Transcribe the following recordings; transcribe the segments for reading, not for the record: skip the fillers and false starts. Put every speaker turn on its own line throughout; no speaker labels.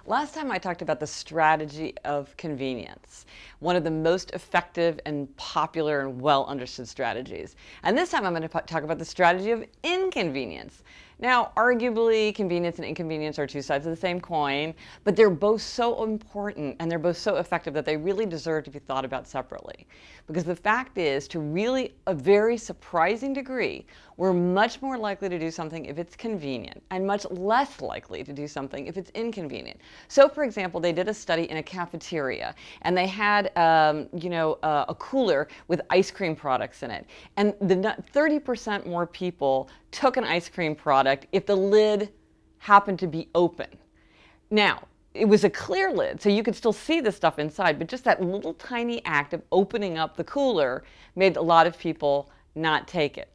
Last time I talked about the strategy of convenience, one of the most effective and popular and well understood strategies. And this time I'm going to talk about the strategy of inconvenience. Now, arguably, convenience and inconvenience are two sides of the same coin, but they're both so important and they're both so effective that they really deserve to be thought about separately. Because the fact is, to really a very surprising degree, we're much more likely to do something if it's convenient and much less likely to do something if it's inconvenient. So, for example, they did a study in a cafeteria and they had, a cooler with ice cream products in it. And 30% more people took an ice cream product if the lid happened to be open. Now, it was a clear lid, so you could still see the stuff inside, but just that little tiny act of opening up the cooler made a lot of people not take it.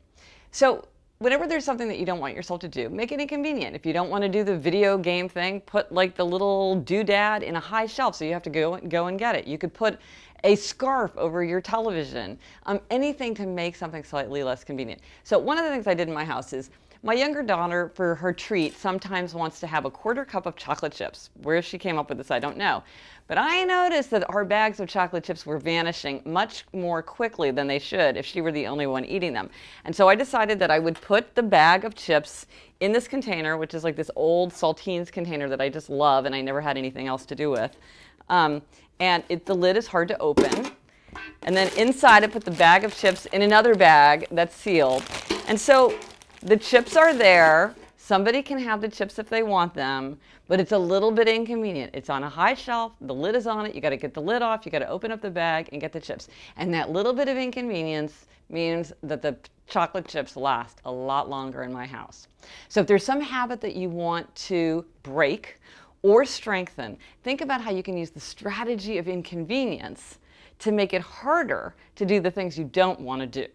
So whenever there's something that you don't want yourself to do, make it inconvenient. If you don't want to do the video game thing, put like the little doodad in a high shelf so you have to go and get it. You could put a scarf over your television, anything to make something slightly less convenient. So one of the things I did in my house is my younger daughter, for her treat, sometimes wants to have a quarter cup of chocolate chips. Where she came up with this, I don't know. But I noticed that our bags of chocolate chips were vanishing much more quickly than they should if she were the only one eating them. And so I decided that I would put the bag of chips in this container, which is like this old saltines container that I just love and I never had anything else to do with. The lid is hard to open. And then inside I put the bag of chips in another bag that's sealed. And so the chips are there. Somebody can have the chips if they want them, but it's a little bit inconvenient. It's on a high shelf, the lid is on it, you got to get the lid off, you got to open up the bag and get the chips. And that little bit of inconvenience means that the chocolate chips last a lot longer in my house. So if there's some habit that you want to break or strengthen, think about how you can use the strategy of inconvenience to make it harder to do the things you don't want to do.